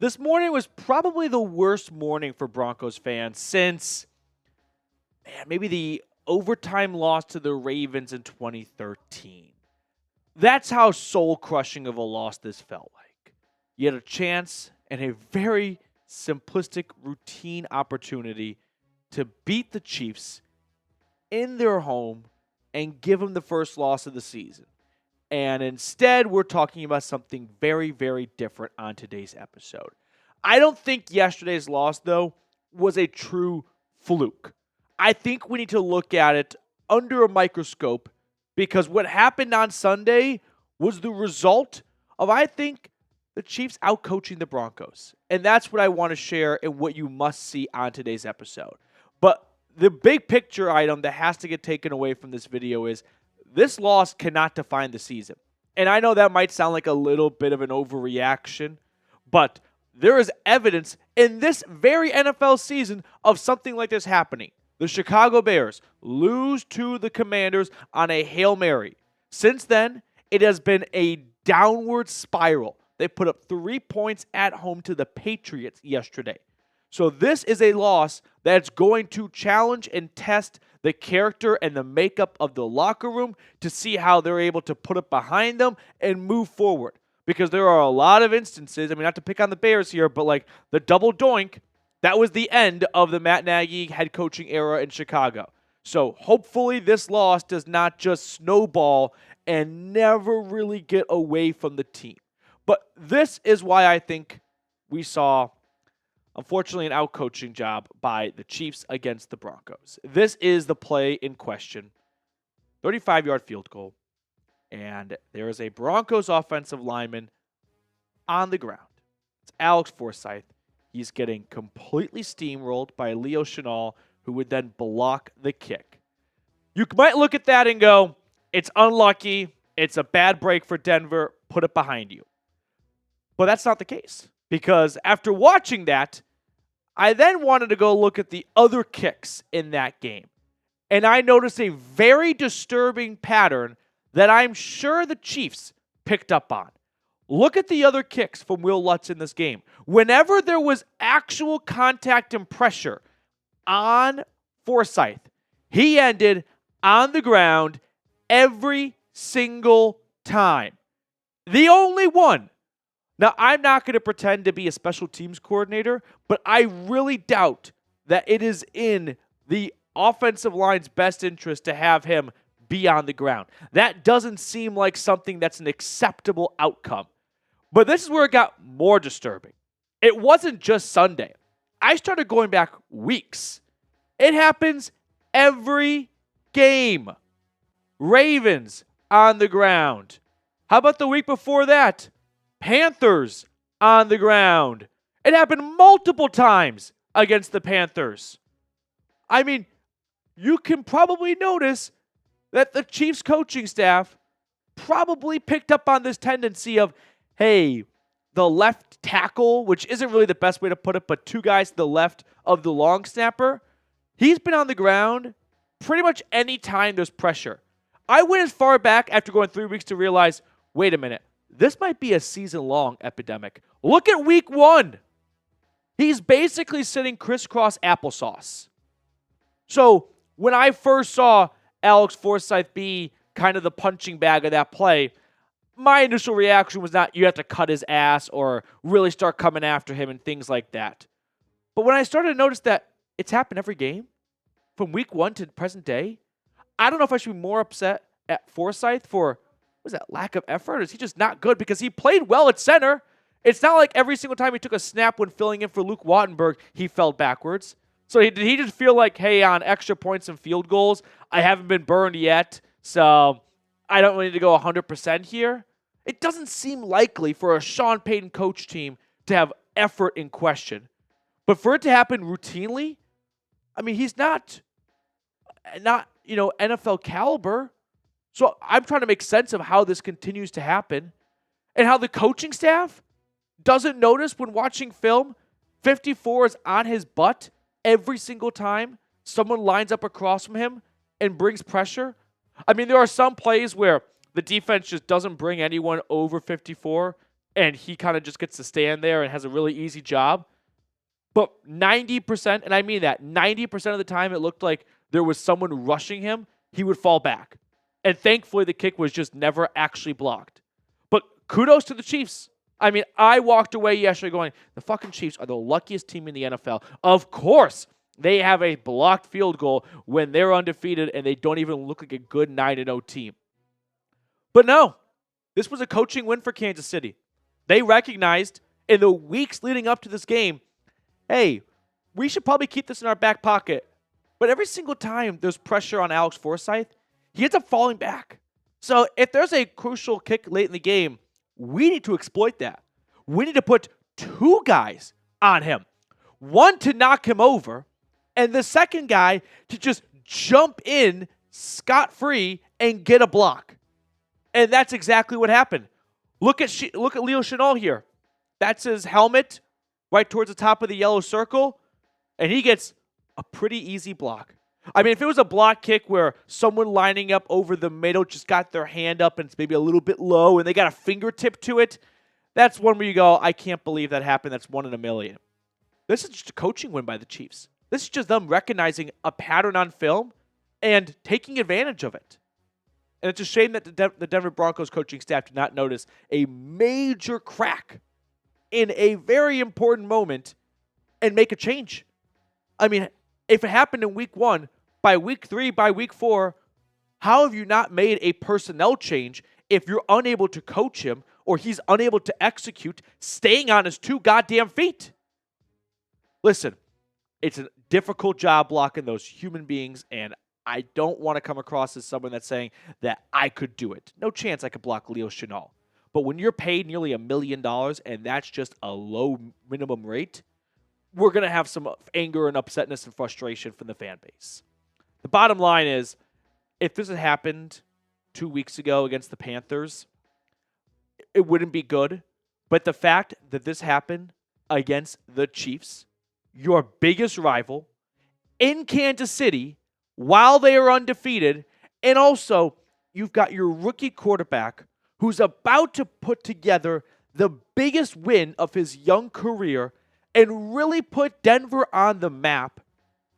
This morning was probably the worst morning for Broncos fans since maybe the overtime loss to the Ravens in 2013. That's how soul-crushing of a loss this felt like. You had a chance and a very simplistic routine opportunity to beat the Chiefs in their home and give them the first loss of the season. And instead, we're talking about something very, very different on today's episode. I don't think yesterday's loss, though, was a true fluke. I think we need to look at it under a microscope because what happened on Sunday was the result of, I think, the Chiefs outcoaching the Broncos. And that's what I want to share and what you must see on today's episode. But the big picture item that has to get taken away from this video is this loss cannot define the season. And I know that might sound like a little bit of an overreaction, but there is evidence in this very NFL season of something like this happening. The Chicago Bears lose to the Commanders on a Hail Mary. Since then, it has been a downward spiral. They put up 3 points at home to the Patriots yesterday. So this is a loss that's going to challenge and test the character and the makeup of the locker room to see how they're able to put it behind them and move forward. Because there are a lot of instances, I mean, not to pick on the Bears here, but like the double doink, that was the end of the Matt Nagy head coaching era in Chicago. So hopefully this loss does not just snowball and never really get away from the team. But this is why I think we saw, unfortunately, an out-coaching job by the Chiefs against the Broncos. This is the play in question. 35-yard field goal. And there is a Broncos offensive lineman on the ground. It's Alex Forsyth. He's getting completely steamrolled by Leo Chenal, who would then block the kick. You might look at that and go, it's unlucky. It's a bad break for Denver. Put it behind you. But that's not the case. Because after watching that, I then wanted to go look at the other kicks in that game. And I noticed a very disturbing pattern that I'm sure the Chiefs picked up on. Look at the other kicks from Wil Lutz in this game. Whenever there was actual contact and pressure on Forsyth, he ended on the ground every single time. The only one. Now, I'm not going to pretend to be a special teams coordinator, but I really doubt that it is in the offensive line's best interest to have him be on the ground. That doesn't seem like something that's an acceptable outcome. But this is where it got more disturbing. It wasn't just Sunday. I started going back weeks. It happens every game. Ravens on the ground. How about the week before that? Panthers on the ground. It happened multiple times against the Panthers. I mean, you can probably notice that the Chiefs coaching staff probably picked up on this tendency of, hey, the left tackle, which isn't really the best way to put it, but two guys to the left of the long snapper, he's been on the ground pretty much any time there's pressure. I went as far back after going 3 weeks to realize, wait a minute, this might be a season-long epidemic. Look at week 1. He's basically sitting crisscross applesauce. So when I first saw Alex Forsyth be kind of the punching bag of that play, my initial reaction was not you have to cut his ass or really start coming after him and things like that. But when I started to notice that it's happened every game, from week 1 to present day, I don't know if I should be more upset at Forsyth for, was that lack of effort? Or is he just not good? Because he played well at center. It's not like every single time he took a snap when filling in for Luke Wattenberg, he fell backwards. So did he just feel like, hey, on extra points and field goals, I haven't been burned yet, so I don't really need to go 100% here? It doesn't seem likely for a Sean Payton coach team to have effort in question. But for it to happen routinely, I mean, he's not NFL caliber. So I'm trying to make sense of how this continues to happen and how the coaching staff doesn't notice when watching film 54 is on his butt every single time someone lines up across from him and brings pressure. I mean, there are some plays where the defense just doesn't bring anyone over 54. and he kind of just gets to stand there and has a really easy job. But 90%, and I mean that, 90% of the time it looked like there was someone rushing him, he would fall back. And thankfully, the kick was just never actually blocked. But kudos to the Chiefs. I mean, I walked away yesterday going, the fucking Chiefs are the luckiest team in the NFL. Of course, they have a blocked field goal when they're undefeated and they don't even look like a good 9-0 team. But no, this was a coaching win for Kansas City. They recognized in the weeks leading up to this game, hey, we should probably keep this in our back pocket. But every single time there's pressure on Alex Forsyth, he ends up falling back. So if there's a crucial kick late in the game, we need to exploit that. We need to put two guys on him. One to knock him over, and the second guy to just jump in scot-free and get a block. And that's exactly what happened. Look at Leo Chenal here. That's his helmet right towards the top of the yellow circle, and he gets a pretty easy block. I mean, if it was a block kick where someone lining up over the middle just got their hand up and it's maybe a little bit low and they got a fingertip to it, that's one where you go, I can't believe that happened. That's 1 in a million. This is just a coaching win by the Chiefs. This is just them recognizing a pattern on film and taking advantage of it. And it's a shame that the Denver Broncos coaching staff did not notice a major crack in a very important moment and make a change. I mean, if it happened in week 1, by week 3, by week 4, how have you not made a personnel change if you're unable to coach him or he's unable to execute staying on his 2 goddamn feet? Listen, it's a difficult job blocking those human beings, and I don't want to come across as someone that's saying that I could do it. No chance I could block Leo Chenal. But when you're paid nearly $1 million and that's just a low minimum rate, we're going to have some anger and upsetness and frustration from the fan base. The bottom line is, if this had happened 2 weeks ago against the Panthers, it wouldn't be good. But the fact that this happened against the Chiefs, your biggest rival, in Kansas City, while they are undefeated, and also you've got your rookie quarterback who's about to put together the biggest win of his young career and really put Denver on the map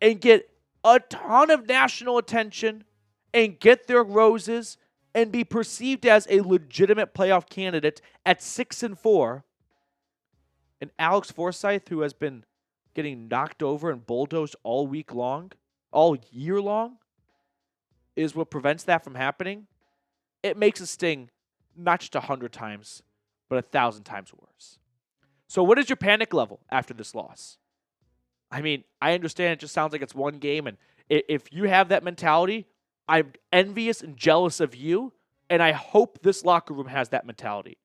and get a ton of national attention and get their roses and be perceived as a legitimate playoff candidate at 6-4. And Alex Forsyth, who has been getting knocked over and bulldozed all year long, is what prevents that from happening. It makes it sting not just 100 times, but 1,000 times worse. So what is your panic level after this loss? I mean, I understand it just sounds like it's one game, and if you have that mentality, I'm envious and jealous of you, and I hope this locker room has that mentality.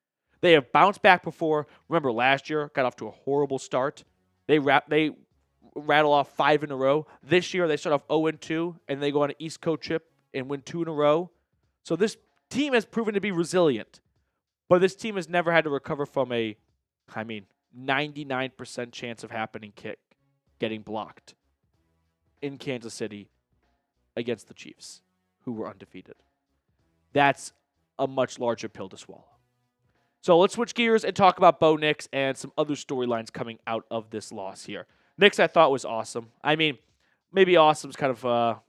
They have bounced back before. Remember last year, got off to a horrible start. They rattle off 5 in a row. This year, they start off 0-2, and they go on an East Coast trip and win 2 in a row. So this team has proven to be resilient, but this team has never had to recover from 99% chance of happening kick getting blocked in Kansas City against the Chiefs, who were undefeated. That's a much larger pill to swallow. So let's switch gears and talk about Bo Nix and some other storylines coming out of this loss here. Nix, I thought, was awesome. I mean, maybe awesome's kind of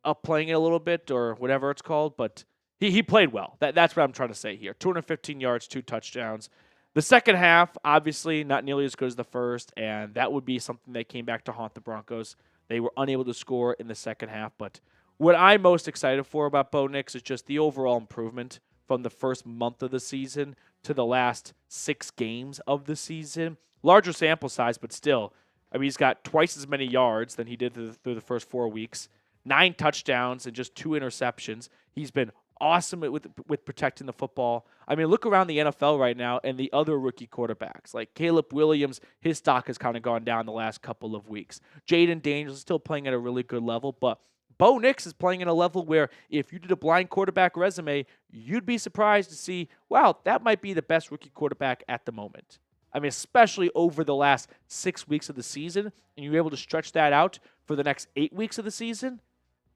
upplaying it a little bit or whatever it's called, but he played well. That's what I'm trying to say here. 215 yards, 2 touchdowns. The second half, obviously, not nearly as good as the first, and that would be something that came back to haunt the Broncos. They were unable to score in the second half, but what I'm most excited for about Bo Nix is just the overall improvement from the first month of the season to the last 6 games of the season. Larger sample size, but still. I mean, he's got twice as many yards than he did through the first 4 weeks. 9 touchdowns and just 2 interceptions. He's been awesome with protecting the football. I mean, look around the NFL right now and the other rookie quarterbacks. Like Caleb Williams, his stock has kind of gone down the last couple of weeks. Jaden Daniels is still playing at a really good level, but Bo Nix is playing at a level where if you did a blind quarterback resume, you'd be surprised to see, wow, that might be the best rookie quarterback at the moment. I mean, especially over the last 6 weeks of the season, and you're able to stretch that out for the next 8 weeks of the season,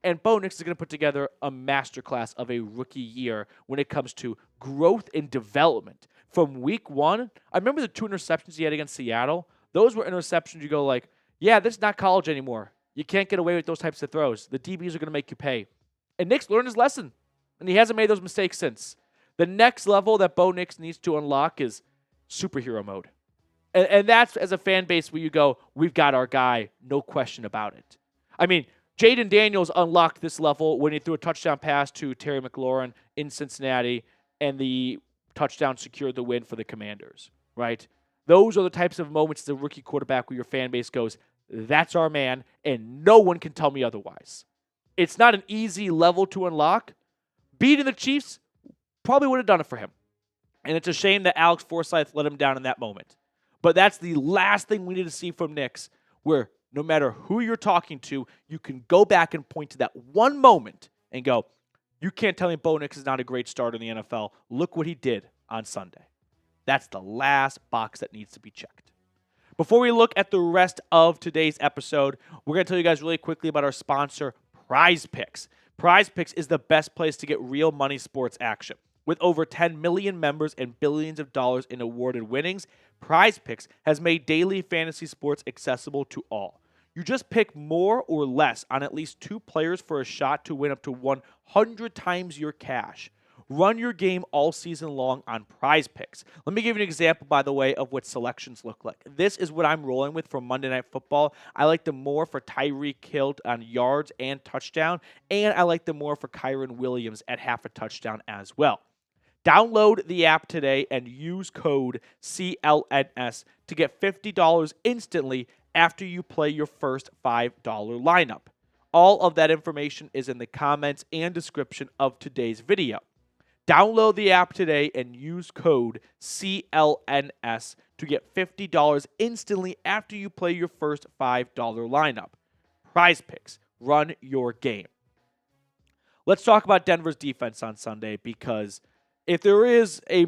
And Bo Nix is going to put together a masterclass of a rookie year when it comes to growth and development. From week one, I remember the 2 interceptions he had against Seattle. Those were interceptions you go like, yeah, this is not college anymore. You can't get away with those types of throws. The DBs are going to make you pay. And Nix learned his lesson, and he hasn't made those mistakes since. The next level that Bo Nix needs to unlock is superhero mode. And that's, as a fan base, where you go, we've got our guy, no question about it. I mean, Jaden Daniels unlocked this level when he threw a touchdown pass to Terry McLaurin in Cincinnati, and the touchdown secured the win for the Commanders, right? Those are the types of moments as a rookie quarterback where your fan base goes, that's our man, and no one can tell me otherwise. It's not an easy level to unlock. Beating the Chiefs probably would have done it for him. And it's a shame that Alex Forsyth let him down in that moment. But that's the last thing we need to see from Nix, where no matter who you're talking to, you can go back and point to that one moment and go, you can't tell me Bo Nix is not a great starter in the NFL. Look what he did on Sunday. That's the last box that needs to be checked. Before we look at the rest of today's episode, we're going to tell you guys really quickly about our sponsor, Prize Picks. Prize Picks is the best place to get real money sports action. With over 10 million members and billions of dollars in awarded winnings, Prize Picks has made daily fantasy sports accessible to all. You just pick more or less on at least 2 players for a shot to win up to 100 times your cash. Run your game all season long on Prize Picks. Let me give you an example, by the way, of what selections look like. This is what I'm rolling with for Monday Night Football. I like them more for Tyreek Hill on yards and touchdown, and I like them more for Kyron Williams at half a touchdown as well. Download the app today and use code CLNS to get $50 instantly after you play your first $5 lineup. All of that information is in the comments and description of today's video. Download the app today and use code CLNS to get $50 instantly after you play your first $5 lineup. Prize Picks. Run your game. Let's talk about Denver's defense on Sunday, because if there is a,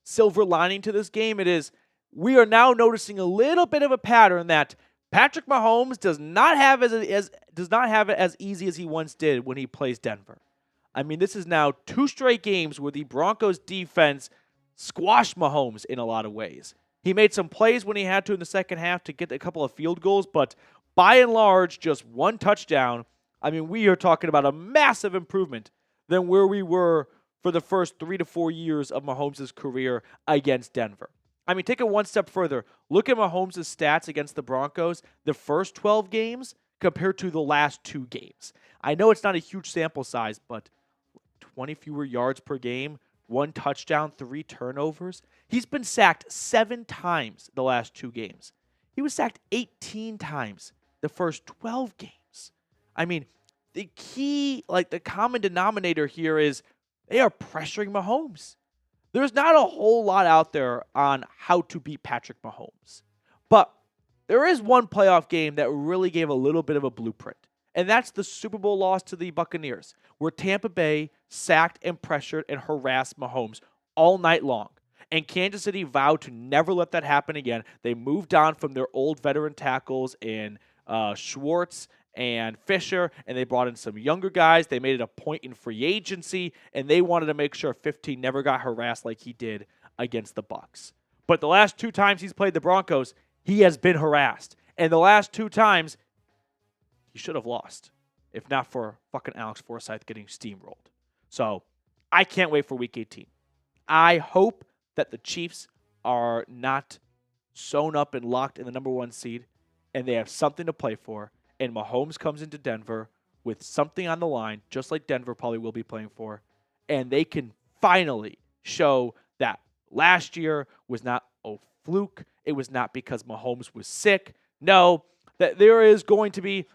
silver lining to this game, it is we are now noticing a little bit of a pattern that Patrick Mahomes does not have it as easy as he once did when he plays Denver. I mean, this is now 2 straight games where the Broncos defense squashed Mahomes in a lot of ways. He made some plays when he had to in the second half to get a couple of field goals, but by and large, just 1 touchdown. I mean, we are talking about a massive improvement than where we were for the first 3 to 4 years of Mahomes' career against Denver. I mean, take it one step further. Look at Mahomes' stats against the Broncos the first 12 games compared to the last 2 games. I know it's not a huge sample size, but 20 fewer yards per game, 1 touchdown, 3 turnovers. He's been sacked 7 times the last 2 games. He was sacked 18 times the first 12 games. I mean, the key, the common denominator here is they are pressuring Mahomes. There's not a whole lot out there on how to beat Patrick Mahomes. But there is one playoff game that really gave a little bit of a blueprint. And that's the Super Bowl loss to the Buccaneers, where Tampa Bay sacked and pressured and harassed Mahomes all night long. And Kansas City vowed to never let that happen again. They moved on from their old veteran tackles in Schwartz and Fisher, and they brought in some younger guys. They made it a point in free agency, and they wanted to make sure 15 never got harassed like he did against the Bucs. But the last 2 times he's played the Broncos, he has been harassed. And the last 2 times, he should have lost, if not for fucking Alex Forsyth getting steamrolled. So I can't wait for Week 18. I hope that the Chiefs are not sewn up and locked in the number 1 seed, and they have something to play for, and Mahomes comes into Denver with something on the line, just like Denver probably will be playing for, and they can finally show that last year was not a fluke. It was not because Mahomes was sick. No, that there is going to be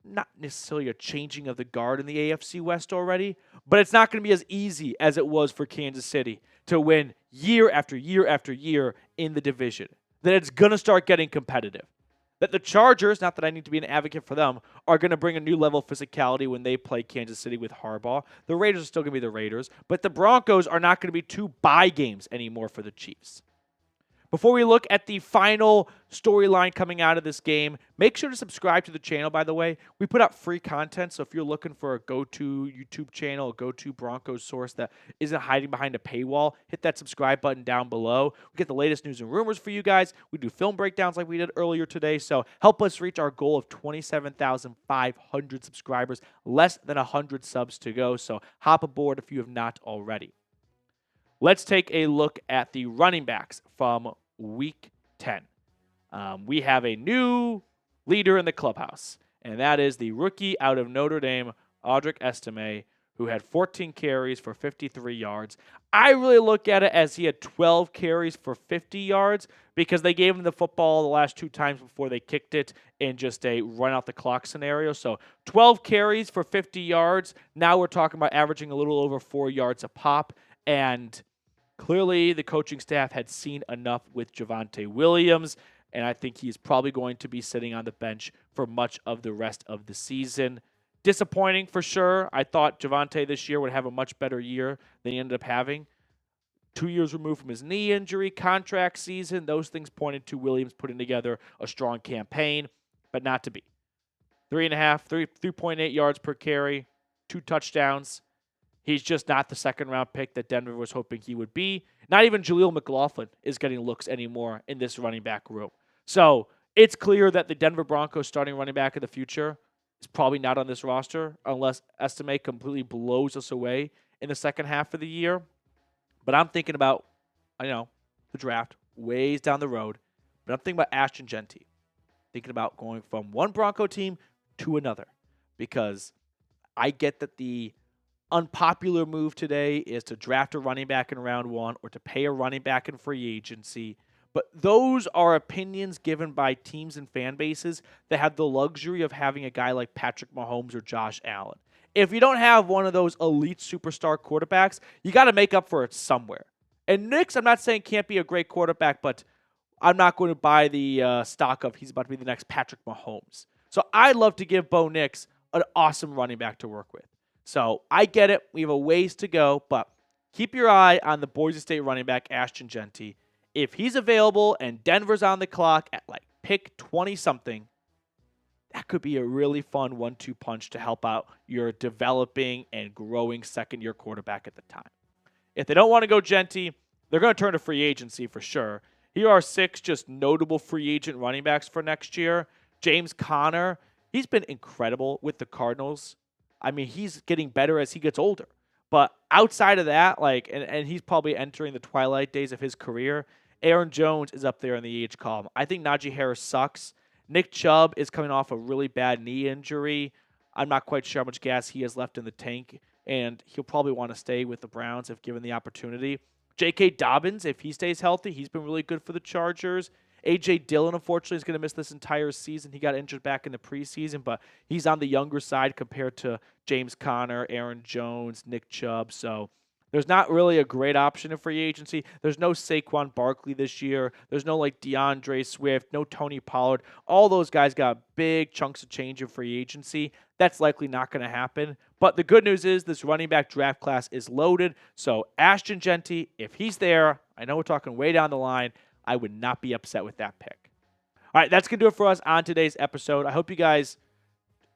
not necessarily a changing of the guard in the AFC West already, but it's not going to be as easy as it was for Kansas City to win year after year after year in the division. That it's going to start getting competitive. That the Chargers, not that I need to be an advocate for them, are going to bring a new level of physicality when they play Kansas City with Harbaugh. The Raiders are still going to be the Raiders, but the Broncos are not going to be 2 bye games anymore for the Chiefs. Before we look at the final storyline coming out of this game, make sure to subscribe to the channel, by the way. We put out free content, so if you're looking for a go-to YouTube channel, a go-to Broncos source that isn't hiding behind a paywall, hit that subscribe button down below. We get the latest news and rumors for you guys. We do film breakdowns like we did earlier today, so help us reach our goal of 27,500 subscribers, less than 100 subs to go, so hop aboard if you have not already. Let's take a look at the running backs from Week 10. We have a new leader in the clubhouse, and that is the rookie out of Notre Dame, Audric Estime, who had 14 carries for 53 yards. I really look at it as he had 12 carries for 50 yards because they gave him the football the last 2 times before they kicked it in just a run-out-the-clock scenario. So 12 carries for 50 yards. Now we're talking about averaging a little over 4 yards a pop, and clearly, the coaching staff had seen enough with Javonte Williams, and I think he's probably going to be sitting on the bench for much of the rest of the season. Disappointing for sure. I thought Javonte this year would have a much better year than he ended up having. 2 years removed from his knee injury, contract season, those things pointed to Williams putting together a strong campaign, but not to be. 3.8 yards per carry, 2 touchdowns. He's just not the second-round pick that Denver was hoping he would be. Not even Jaleel McLaughlin is getting looks anymore in this running back room. So it's clear that the Denver Broncos starting running back of the future is probably not on this roster unless Estime completely blows us away in the second half of the year. But I'm thinking about, the draft ways down the road. But I'm thinking about Ashton Jeanty. Thinking about going from one Bronco team to another. Because I get that the unpopular move today is to draft a running back in round 1 or to pay a running back in free agency. But those are opinions given by teams and fan bases that have the luxury of having a guy like Patrick Mahomes or Josh Allen. If you don't have one of those elite superstar quarterbacks, you got to make up for it somewhere. And Nix, I'm not saying can't be a great quarterback, but I'm not going to buy the stock of he's about to be the next Patrick Mahomes. So I'd love to give Bo Nix an awesome running back to work with. So I get it. We have a ways to go, but keep your eye on the Boise State running back, Ashton Jeanty. If he's available and Denver's on the clock at pick 20-something, that could be a really fun 1-2 punch to help out your developing and growing second-year quarterback at the time. If they don't want to go Jeanty, they're going to turn to free agency for sure. Here are 6 just notable free agent running backs for next year. James Conner, he's been incredible with the Cardinals. I mean, he's getting better as he gets older. But outside of that, and he's probably entering the twilight days of his career, Aaron Jones is up there in the age column. I think Najee Harris sucks. Nick Chubb is coming off a really bad knee injury. I'm not quite sure how much gas he has left in the tank, and he'll probably want to stay with the Browns if given the opportunity. J.K. Dobbins, if he stays healthy, he's been really good for the Chargers. A.J. Dillon, unfortunately, is going to miss this entire season. He got injured back in the preseason, but he's on the younger side compared to James Conner, Aaron Jones, Nick Chubb. So there's not really a great option in free agency. There's no Saquon Barkley this year. There's no DeAndre Swift, no Tony Pollard. All those guys got big chunks of change in free agency. That's likely not going to happen. But the good news is this running back draft class is loaded. So Ashton Jeanty, if he's there, I know we're talking way down the line, I would not be upset with that pick. All right, that's going to do it for us on today's episode. I hope you guys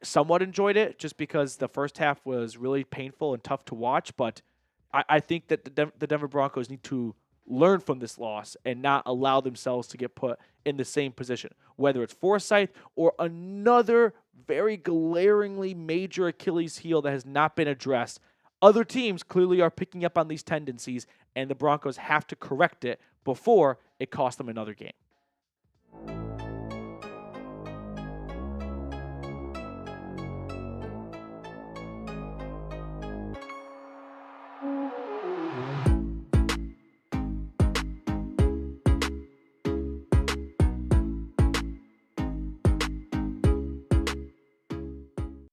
somewhat enjoyed it just because the first half was really painful and tough to watch. But I think that the Denver Broncos need to learn from this loss and not allow themselves to get put in the same position, whether it's Forsyth or another very glaringly major Achilles heel that has not been addressed. Other teams clearly are picking up on these tendencies, and the Broncos have to correct it before it costs them another game.